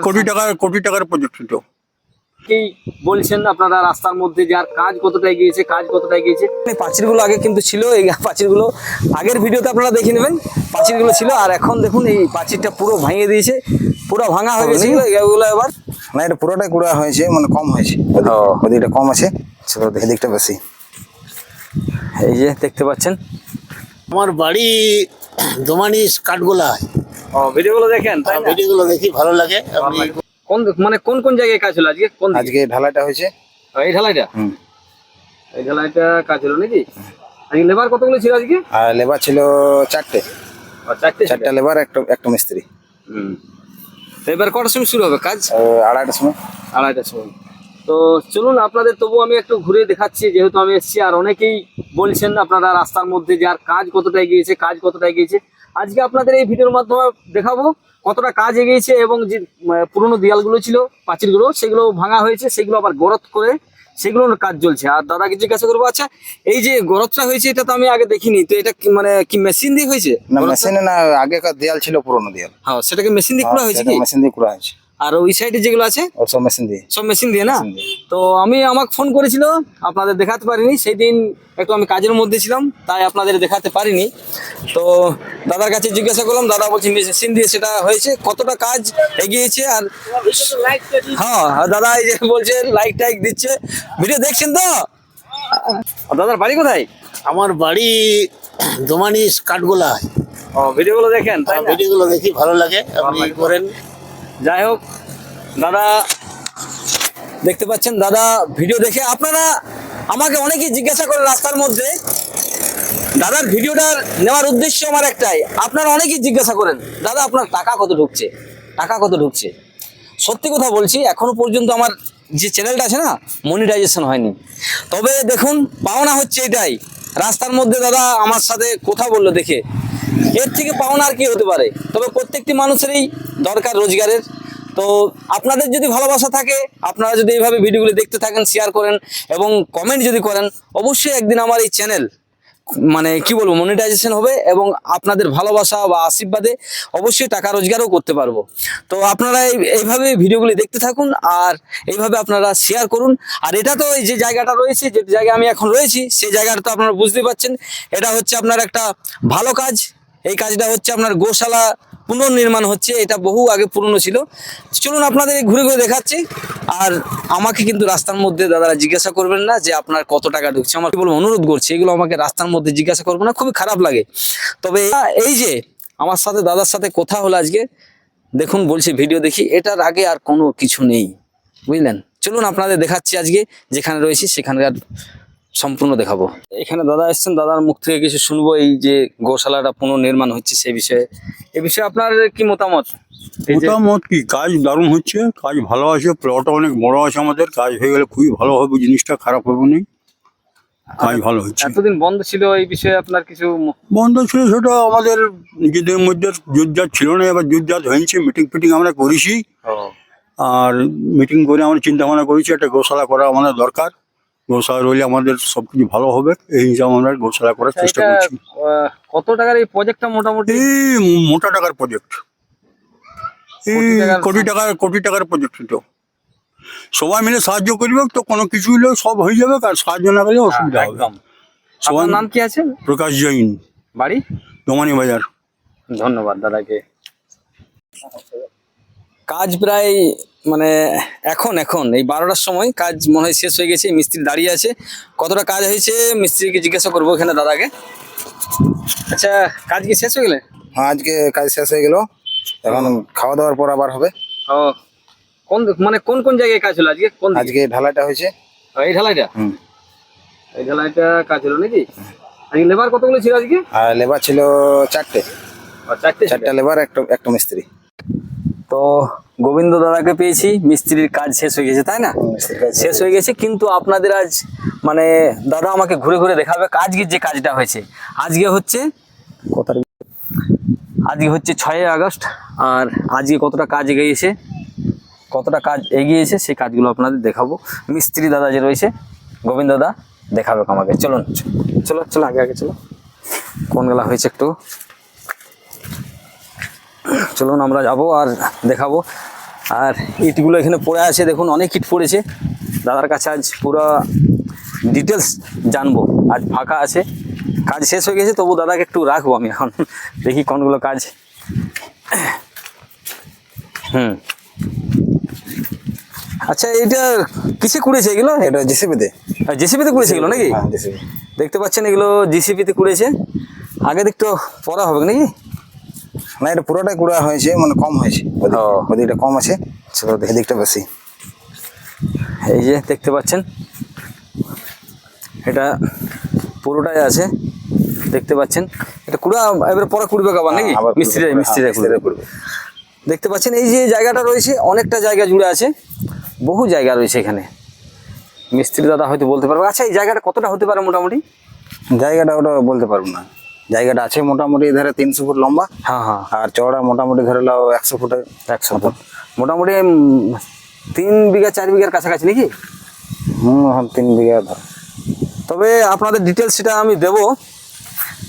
কোটি টাকার প্রজেক্ট তো কি বলছেন আপনারা রাস্তার মধ্যে যে আর কাজ কতটা এগিয়েছে, পাঁচিরগুলো আগে কিন্তু ছিল, এই পাঁচিরগুলো আগের ভিডিওতে আপনারা দেখে নেবেন, পাঁচিরগুলো ছিল। আর এখন দেখুন এই পাঁচিরটা পুরো ভেঙে দিয়েছে, পুরো ভাঙা হয়ে গেছে এগুলো। এবার না, এটা পুরোটাই গুঁড়া হয়েছে, মানে কম হয়েছে, ওদিকটা কম আছে, এদিকটা বেশি। এই যে দেখতে পাচ্ছেন আমার বাড়ি দোমানি কাঠগোলায়। ভিডিওগুলো দেখেন, ভিডিওগুলো দেখি ভালো লাগে। কোন কোন জায়গায় কাজ হলো আজকে? আজকে ঢালাইটা হয়েছে। এই ঢালাইটা কাজ হলো নাকি? আজকে লেবার কতগুলো ছিল আজকে? আর লেবার ছিল চারটে লেবার, একটা মিস্ত্রি। এবার কটার সময় শুরু হবে কাজ? 2:30টার সময়। তো চলুন আপনাদের তবু আমি একটু ঘুরে দেখাচ্ছি, যেহেতু আমি এসেছি। আর অনেকেই বলছেন আপনারা রাস্তার মধ্যে যে আর কাজ কতটা এগিয়েছে, আজকে আপনাদের এই ভিডিওর মাধ্যমে দেখাবো কতটা কাজ এগিয়েছে, এবং যে পুরনো দেয়ালগুলো ছিল, পাঁচিলগুলো, সেগুলো ভাঙা হয়েছে, সেগুলো আবার গরত করে সেগুলোর কাজ চলছে। আর দাদাকে জিজ্ঞাসা করবো, আচ্ছা এই যে গরতটা হয়েছে এটা তো আমি আগে দেখিনি, তো এটা কি মেশিন দিয়ে হয়েছে? না, মেশিনে না, আগেকার দেয়াল ছিল, পুরনো দেয়াল। হ্যাঁ, সেটাকে মেশিন দিয়ে করা হয়েছে কি? মেশিন দিয়ে করা হয়েছে। আর ওই সাইডে যেগুলো আছে সব মেশিন দিয়ে না? তো আমাকে ফোন করেছিল, আপনাদের দেখাতে পারিনি সেই দিন, একটু আমি কাজের মধ্যে ছিলাম, তাই আপনাদের দেখাতে পারিনি। তো দাদার কাছে জিজ্ঞাসা করলাম, দাদা বলছি মেশিন দিয়ে সেটা হয়েছে, কতটা কাজ এগিয়েছে। আর হ্যাঁ, দাদা এই যে বলছে লাইট টাইট দিচ্ছে, ভিডিও দেখছেন তো? দাদার বাড়ি কোথায়? আমার বাড়ি দোমানি কাঠগোলায়। ভিডিওগুলো দেখেন, ভিডিওগুলো দেখি ভালো লাগে, আপনি করেন। যাই হোক, দাদা দেখতে পাচ্ছেন, দাদা ভিডিও দেখে আপনারা আমাকে অনেকেই জিজ্ঞাসা করেন রাস্তার মধ্যে, দাদার ভিডিওটা নেওয়ার উদ্দেশ্য আমার একটাই, আপনারা অনেকেই জিজ্ঞাসা করেন দাদা আপনার টাকা কত ঢুকছে। সত্যি কথা বলছি, এখনো পর্যন্ত আমার যে চ্যানেলটা আছে না, মনিটাইজেশন হয়নি। তবে দেখুন, পাওনা হচ্ছে এটাই, রাস্তার মধ্যে দাদা আমার সাথে কথা বললো দেখে, এর থেকে পাওনা আর কি হতে পারে। তবে প্রত্যেকটি মানুষেরই দরকার রোজগারের। তো আপনাদের যদি ভালোবাসা থাকে, আপনারা যদি এইভাবে ভিডিওগুলো দেখতে থাকেন, শেয়ার করেন এবং কমেন্ট যদি করেন, অবশ্যই একদিন আমার এই চ্যানেল মনিটাইজেশন হবে, এবং আপনাদের ভালোবাসা বা আশীর্বাদে অবশ্যই টাকা রোজগারও করতে পারবো। তো আপনারা এইভাবে ভিডিওগুলি দেখতে থাকুন, আর এইভাবে আপনারা শেয়ার করুন। আর এটা তো এই যে জায়গাটা রয়েছে, যে জায়গায় আমি এখন রয়েছি, সেই জায়গাটা তো আপনারা বুঝতে পারছেন, এটা হচ্ছে আপনার একটা ভালো কাজ। এই কাজটা হচ্ছে আপনার গোশালা পুনর্নির্মাণ হচ্ছে, এটা বহু আগে পুরনো ছিল। চলুন আপনাদের ঘুরে ঘুরে দেখাচ্ছি। আর আমাকে কিন্তু রাস্তার মধ্যে দাদারা জিজ্ঞাসা করবেন না যে আপনার কত টাকা ঢুকছে, আমার কি বলবো, অনুরোধ করছি, এগুলো আমাকে রাস্তার মধ্যে জিজ্ঞাসা করবো না, খুবই খারাপ লাগে। তবে এই যে আমার সাথে দাদার সাথে কথা হলো আজকে, দেখুন বলছি ভিডিও দেখি, এটার আগে আর কোনো কিছু নেই, বুঝলেন? চলুন আপনাদের দেখাচ্ছি আজকে যেখানে রয়েছি সেখানকার সম্পূর্ণ দেখাবো। এখানে দাদা এসছেন, দাদার মুখ থেকে কিছু শুনবো, এই যে গোশালাটা পুনর্নির্মাণ হচ্ছে সেই বিষয়ে। এই বিষয়ে আপনার কি মতামত? কি, কাজ দারুণ হচ্ছে, কাজ ভালো আছে, প্লটও অনেক বড় আছে, আমাদের কাজ হয়ে গেলে খুবই ভালো হবে, জিনিসটা খারাপ হবে না, কাজ ভালো হচ্ছে। এতদিন বন্ধ ছিল, এই বিষয়ে আপনার কিছু? বন্ধ ছিল সেটা আমাদের নিজেদের মধ্যে যুদ্ধজাত ছিল না, এবার যুদ্ধজাত হয়েছে, মিটিং আমরা করেছি। আর মিটিং করে আমরা চিন্তা ভাবনা করেছি একটা গোশালা করা আমাদের দরকার, গোশালা রইলে আমাদের সবকিছু ভালো হবে, এই হিসাবে আমরা গোশালা করার চেষ্টা করছি। কত টাকার এই প্রজেক্টটা? মোটামুটি মোটা টাকার প্রজেক্ট, কোটি টাকার প্রজেক্ট। তো সবাই মিলে সাহায্য করবে, তো কোনো কিছু হলেও সব হয়ে যাবে, আর সাহায্য না করলে অসুবিধা হবে। সবার নাম কি আছে? প্রকাশ জৈন, বাড়ি দোমানি বাজার। ধন্যবাদ দাদাকে। কাজ প্রায় এখন এই 12টার সময় কাজ মনে হয় শেষ হয়ে গেছে, মিস্ত্রি দাঁড়িয়ে আছে। কতটা কাজ হয়েছে মিস্ত্রিকে জিজ্ঞাসা করবো এখানে দাদাকে। আচ্ছা, কাজ কি শেষ হয়ে গেলে? হ্যাঁ, আজকে কাজ শেষ হয়ে গেল, এখন খাওয়া দাওয়ার পর আবার হবে। কোন কোন জায়গায় কাজ হলো আজকে? আজকে ঢালাইটা হয়েছে। এই ঢালাইটা কাজ হলো নাকি? আজকে লেবার কতগুলো ছিল আজকে? আর লেবার ছিল চারটে লেবার, একটা মিস্ত্রি। তো গোবিন্দ দাদাকে পেয়েছি, মিস্ত্রির কাজ শেষ হয়ে গেছে, তাই না? শেষ হয়ে গেছে, কিন্তু আপনাদের আজ দাদা আমাকে ঘুরে ঘুরে দেখাবে আজকে যে কাজটা হয়েছে। আজকে হচ্ছে 6ই আগস্ট, আর আজকে কতটা কাজ এগিয়েছে সেই কাজগুলো আপনাদের দেখাবো। মিস্ত্রি দাদা যে রয়েছে, গোবিন্দ দাদা দেখাবে আমাকে। চলো আগে চলো, কোন গেলা হয়েছে একটু, চলুন আমরা যাবো আর দেখাবো। আর ইটগুলো এখানে পড়ে আছে, দেখুন অনেক ইট পড়েছে। দাদার কাছে আজ পুরো ডিটেলস জানবো। আজ ফাঁকা আছে, কাজ শেষ হয়ে গেছে, তবু দাদাকে একটু রাখবো আমি এখন, দেখি কোনগুলো কাজ। আচ্ছা, এটা কিসে কুড়েছে এগুলো? এটা জেসিবিতে। জেসিপিতে কুড়েছে এগুলো নাকি? হ্যাঁ জেসিবি। দেখতে পাচ্ছেন এগুলো জিসিপিতে কুড়েছে। আগে দেখতে পড়া হবে নাকি? না, এটা পুরোটাই কুড়া হয়েছে, মানে কম হয়েছে। ওদিকটা কম আছে, এদিকটা বেশি। এই যে দেখতে পাচ্ছেন এটা পুরোটাই আছে, দেখতে পাচ্ছেন। এটা কুড়া এবারে পরে কুড়বে আবার নাকি? আবার মিস্ত্রিরা করবে। দেখতে পাচ্ছেন এই যে জায়গাটা রয়েছে, অনেকটা জায়গা জুড়ে আছে, বহু জায়গা রয়েছে এখানে। মিস্ত্রি দাদা হয়তো বলতে পারবে। আচ্ছা, এই জায়গাটা কতটা হতে পারে মোটামুটি? জায়গাটা ওটা বলতে পারবো না। জায়গাটা আছে মোটামুটি ধরে 300 ফুট লম্বা, হ্যাঁ, আর চওড়া মোটামুটি ধরে নাও 100 ফুটের। 100 ফুট মোটামুটি 3 বিঘা 4 বিঘার কাছাকাছি নাকি? এখন 3 বিঘা ধর। তবে আপনাদের ডিটেলস সেটা আমি দেবো।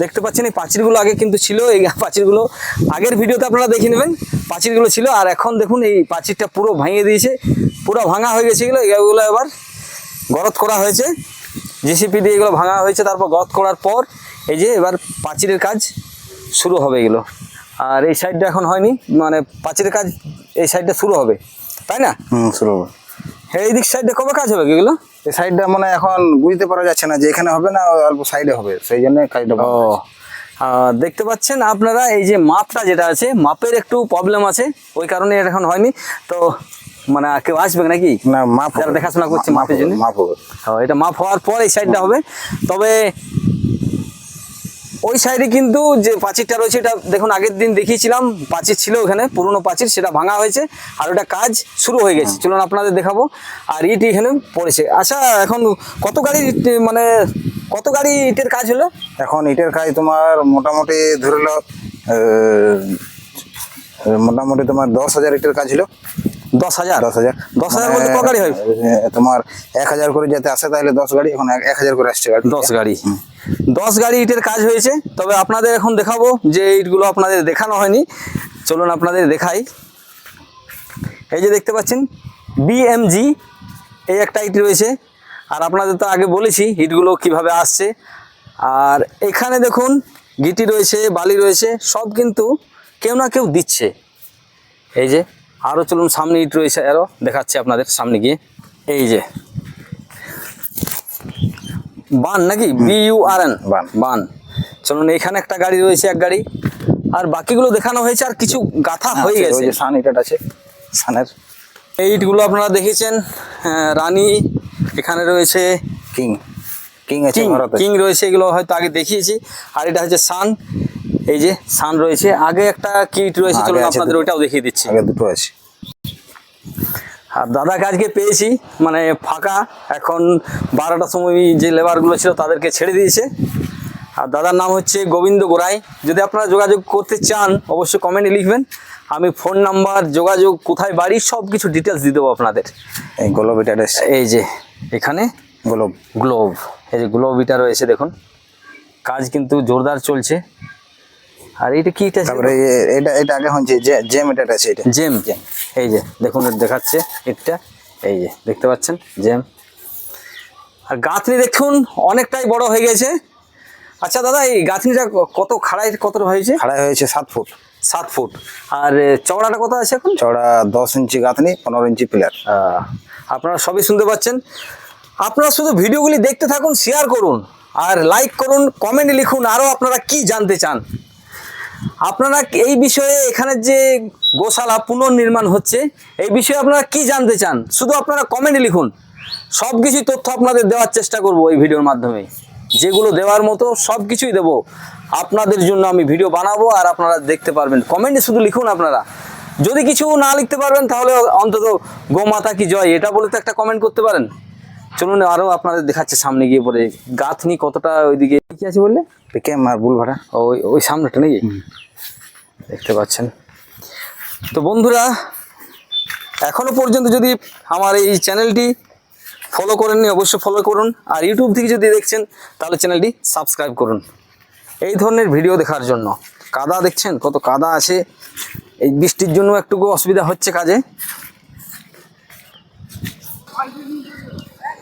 দেখতে পাচ্ছেন এই পাঁচিরগুলো আগে কিন্তু ছিল, এই পাঁচিরগুলো আগের ভিডিওতে আপনারা দেখে নেবেন। পাঁচিরগুলো ছিল, আর এখন দেখুন এই পাঁচিরটা পুরো ভাঙিয়ে দিয়েছে, পুরো ভাঙা হয়ে গেছে। এগুলো এবার গরত করা হয়েছে, জেসিপি দিয়ে এগুলো ভাঙা হয়েছে। তারপর গরত করার পর এই যে এবার পাঁচিরের কাজ শুরু হবে এগুলো। আর এই সাইডটা এখন হয়নি, মানে পাঁচিরের কাজ এই সাইডটা শুরু হবে, তাই না? শুরু হবে। এই দিক সাইডে কবে কাজ হবে এগুলো? এই সাইডটা মানে এখন বুঝতে পারা যাচ্ছে না যে এখানে হবে না অল্প সাইডে হবে, সেই জন্য কাজটা ও, দেখতে পাচ্ছেন আপনারা এই যে মাপটা যেটা আছে, মাপের একটু প্রবলেম আছে, ওই কারণে এটা এখন হয়নি। তো মানে কেউ আসবে নাকি? না, মাপ যারা দেখাশোনা করছে মাপের জন্য মাপ হবে। এটা মাপ হওয়ার পর এই সাইডটা হবে। তবে ওই সাইডে কিন্তু যে পাঁচিরটা রয়েছে, এটা দেখুন আগের দিন দেখিয়েছিলাম, পাঁচির ছিল ওখানে, পুরনো পাঁচির, সেটা ভাঙা হয়েছে আর ওটা কাজ শুরু হয়ে গেছে। চলুন আপনাদের দেখাবো। আর ইট এখানে পড়েছে। আচ্ছা, এখন কত গাড়ি মানে কত গাড়ি ইটের কাজ হলো? এখন ইটের কাজ তোমার মোটামুটি ধরে নাও মোটামুটি তোমার 10,000 ইটের কাজ ছিল। 10,000? 10,000 10,000 বলতে ক গাড়ি হয়? তোমার 1,000 করে যেতে আসে, তাহলে 10 গাড়ি, এখন 1,000 করে আসছে গাড়ি। 10 গাড়ি 10 গাড়ি ইটের কাজ হয়েছে। তবে আপনাদের এখন দেখাবো যে ইটগুলো আপনাদের দেখানো হয়নি, চলুন আপনাদের দেখাই। এই যে দেখতে পাচ্ছেন BMG এই একটা ইট রয়েছে। আর আপনাদের তো আগে বলেছি ইটগুলো কিভাবে আসছে। আর এখানে দেখুন গিটি রয়েছে, বালি রয়েছে, সব কিন্তু কেউ না কেউ দিচ্ছে। এই যে আরও চলুন, সামনে ইট রয়েছে, আরও দেখাচ্ছে আপনাদের সামনে গিয়ে। এই যে বান নাকি? BURN বান। চলুন, এখানে একটা গাড়ি রয়েছে, এক গাড়ি। আর বাকিগুলো দেখানো হয়েছে, আর কিছু গাথা হয়ে গেছে। সান ইট আছে, সানের এই ইটগুলো আপনারা দেখেছেন। রানী এখানে রয়েছে, কিং আছে, ভারত আছে। কিং রয়েছে, এগুলো হয়তো আগে দেখিয়েছি। আর এটা হচ্ছে সান, এই যে সান রয়েছে। আগে একটা কিট রয়েছে, চলুন আপনাদের ওইটাও দেখিয়ে দিচ্ছি। আগে দুটো আছে। আর দাদাকে আজকে পেয়েছি, মানে ফাঁকা এখন 12টার সময় যে লেবারগুলো ছিল তাদেরকে ছেড়ে দিয়েছে। আর দাদার নাম হচ্ছে গোবিন্দ গোড়াই। যদি আপনারা যোগাযোগ করতে চান অবশ্যই কমেন্টে লিখবেন, আমি ফোন নাম্বার, যোগাযোগ, কোথায় বাড়ি, সব কিছু ডিটেলস দিয়ে দেবো আপনাদের। এই গ্লোব এটা আছে, এই যে এখানে গ্লোব, এই যে গ্লোব এটা রয়েছে, দেখুন কাজ কিন্তু জোরদার চলছে। আর এটা কি? তারপরে এটা আগে হচ্ছে জেম এটা আছে, এটা জেম। এই যে দেখুন দেখাচ্ছে এটা, এই যে দেখতে পাচ্ছেন জেম। আর গাঁথনি দেখুন অনেকটাই বড় হয়ে গেছে। আচ্ছা দাদা, এই গাঁথনিটা কত খাড়াই কতটা হয়েছে? খাড়াই হয়েছে 7 ফুট। 7 ফুট। আর চওড়াটা কত আছে এখন? চওড়া 10 ইঞ্চি গাঁথনি, 15 ইঞ্চি পিলার। আপনারা সবই শুনতে পাচ্ছেন। আপনারা শুধু ভিডিওগুলি দেখতে থাকুন, শেয়ার করুন আর লাইক করুন, কমেন্টে লিখুন আরও আপনারা কি জানতে চান। আপনারা এই বিষয়ে, এখানে যে গোশালা পুনর্নির্মাণ হচ্ছে এই বিষয়ে আপনারা কি জানতে চান, শুধু আপনারা কমেন্টে লিখুন। সব কিছুই তথ্য আপনাদের দেওয়ার চেষ্টা করব এই ভিডিওর মাধ্যমে। যেগুলো দেওয়ার মতো সব কিছুই দেবো আপনাদের জন্য। আমি ভিডিও বানাবো আর আপনারা দেখতে পারবেন। কমেন্টে শুধু লিখুন আপনারা। যদি কিছু না লিখতে পারবেন তাহলে অন্তত গোমাতা কি জয় এটা বলে তো একটা কমেন্ট করতে পারেন। চলুন আরও আপনাদের দেখাচ্ছে সামনে গিয়ে পরে গাঁথনি কতটা। ওইদিকে কি আছে বললে? পিকেম আর বুল ভাড়া, ওই সামনেটা নাকি? দেখতে পাচ্ছেন। তো বন্ধুরা, এখনো পর্যন্ত যদি আমার এই চ্যানেলটি ফলো করেননি অবশ্যই ফলো করুন। আর ইউটিউব থেকে যদি দেখছেন তাহলে চ্যানেলটি সাবস্ক্রাইব করুন এই ধরনের ভিডিও দেখার জন্য। কাদা দেখছেন কত কাদা আছে, এই বৃষ্টির জন্য একটু অসুবিধা হচ্ছে কাজে।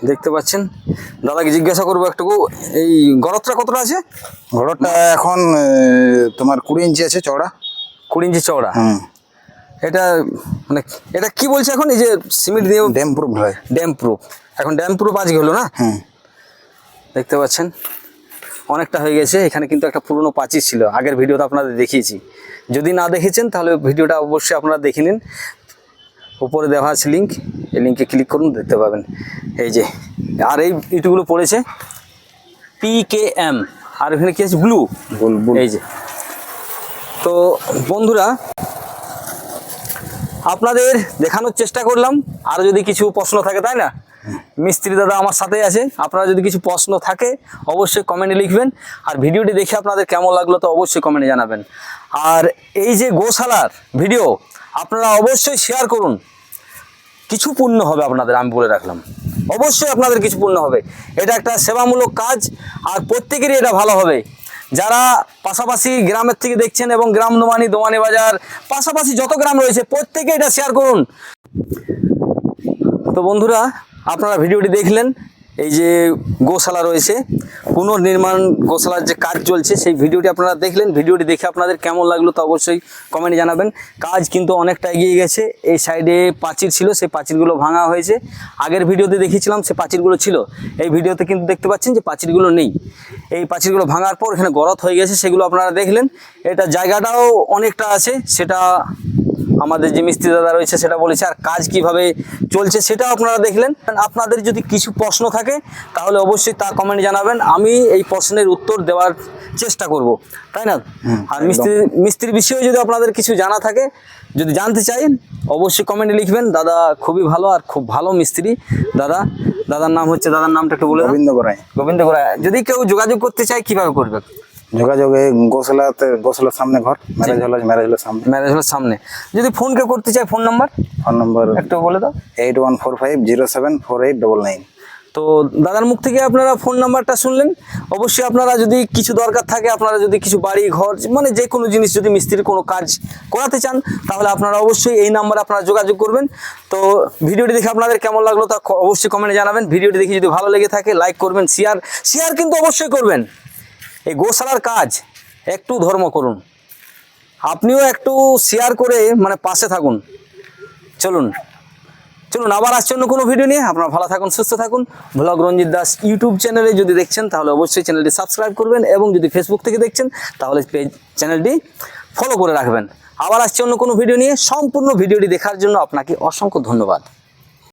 দেখতে পাচ্ছেন, দাদাকে জিজ্ঞাসা করবো একটু, এই গরতটা কতটা আছে? ঘরটা এখন তোমার 20 ইঞ্চি আছে চওড়া। 20 ইঞ্চি চওড়া। হুম, এটা মানে এটা কি বলছে এখন, এই যে সিমেন্ট দিয়ে ড্যাম প্রুফ হয়। ড্যাম প্রুফ, এখন ড্যাম প্রুফ আজকে হলো না? হুম, দেখতে পাচ্ছেন অনেকটা হয়ে গেছে। এখানে কিন্তু একটা পুরনো প্রাচীর ছিল, আগের ভিডিওতে আপনাদের দেখিয়েছি। যদি না দেখেছেন তাহলে ভিডিওটা অবশ্যই আপনারা দেখে নিন, উপরে দেওয়া আছে লিঙ্ক, এই লিঙ্কে ক্লিক করুন, দেখতে পাবেন। এই যে আর এই ইটগুলো পড়েছে PKM, আর এখানে কি আছে ব্লু, এই যে। তো বন্ধুরা, আপনাদের দেখানোর চেষ্টা করলাম। আর যদি কিছু প্রশ্ন থাকে, তাই না, মিস্ত্রি দাদা আমার সাথে আছে, আপনারা যদি কিছু প্রশ্ন থাকে অবশ্যই কমেন্টে লিখবেন। আর ভিডিওটি দেখে আপনাদের কেমন লাগলো তো অবশ্যই কমেন্টে জানাবেন। আর এই যে গোশালার ভিডিও আপনারা অবশ্যই শেয়ার করুন, কিছু পুণ্য হবে আপনাদের, আমি বলে রাখলাম, অবশ্যই আপনাদের কিছু পুণ্য হবে। এটা একটা সেবামূলক কাজ, আর প্রত্যেকেরই এটা ভালো হবে। যারা পাশাপাশি গ্রামের থেকে দেখছেন এবং গ্রাম দোমানি বাজার পাশাপাশি যত গ্রাম রয়েছে প্রত্যেকে এটা শেয়ার করুন। তো বন্ধুরা, আপনারা ভিডিওটি দেখলেন, এই যে গোশালা রয়েছে, পুনর্নির্মাণ গোশালার যে কাজ চলছে সেই ভিডিওটি আপনারা দেখলেন। ভিডিওটি দেখে আপনাদের কেমন লাগলো তো অবশ্যই কমেন্টে জানাবেন। কাজ কিন্তু অনেকটা এগিয়ে গেছে। এই সাইডে প্রাচীর ছিল, সেই প্রাচীরগুলো ভাঙা হয়েছে। আগের ভিডিওতে দেখিয়েছিলাম সে প্রাচীরগুলো ছিল, এই ভিডিওতে কিন্তু দেখতে পাচ্ছেন যে প্রাচীরগুলো নেই। এই প্রাচীরগুলো ভাঙার পর এখানে গরত হয়ে গেছে, সেগুলো আপনারা দেখলেন। এটা জায়গাটাও অনেকটা আছে, সেটা আমাদের যে মিস্ত্রি দাদা রয়েছে সেটা বলেছে। আর কাজ কিভাবে চলছে সেটাও আপনারা দেখলেন। আপনাদের যদি কিছু প্রশ্ন থাকে তাহলে অবশ্যই তা কমেন্টে জানাবেন, আমি এই প্রশ্নের উত্তর দেওয়ার চেষ্টা করব, তাই না? আর মিস্ত্রির বিষয়ে যদি আপনাদের কিছু জানা থাকে, যদি জানতে চাইেন অবশ্যই কমেন্টে লিখবেন। দাদা খুবই ভালো, আর খুব ভালো মিস্ত্রি দাদার নাম হচ্ছে, দাদার নামটা একটু বলে দেন। গোবিন্দ গোড়াই। যদি কেউ যোগাযোগ করতে চায় কিভাবে করবে? যোগাযোগে গোশালার সামনে ঘর, ম্যারেজ হলের সামনে। যদি ফোন কেউ করতে চায়, ফোন নাম্বার একটু বলে দাও। 8145074899। তো দাদার মুখ থেকে আপনারা ফোন নাম্বারটা শুনলেন। অবশ্যই আপনারা যদি কিছু দরকার থাকে, আপনারা যদি কিছু বাড়ি ঘর মানে যে কোনো জিনিস যদি মিস্ত্রির কোনো কাজ করাতে চান, তাহলে আপনারা অবশ্যই এই নাম্বারে আপনারা যোগাযোগ করবেন। তো ভিডিওটি দেখে আপনাদের কেমন লাগলো তা অবশ্যই কমেন্টে জানাবেন। ভিডিওটি দেখে যদি ভালো লেগে থাকে লাইক করবেন, শেয়ার কিন্তু অবশ্যই করবেন। এই গোশালার কাজ একটু ধর্ম করুন, আপনিও একটু শেয়ার করে মানে পাশে থাকুন। চলুন আবার আসছে অন্য কোনো ভিডিও নিয়ে। আপনারা ভালো থাকুন, সুস্থ থাকুন। ব্লগ রঞ্জিত দাস ইউটিউব চ্যানেলে যদি দেখছেন তাহলে অবশ্যই চ্যানেলটি সাবস্ক্রাইব করবেন, এবং যদি ফেসবুক থেকে দেখছেন তাহলে চ্যানেলটি ফলো করে রাখবেন। আবার আসছে অন্য কোনো ভিডিও নিয়ে। সম্পূর্ণ ভিডিওটি দেখার জন্য আপনাকে অসংখ্য ধন্যবাদ।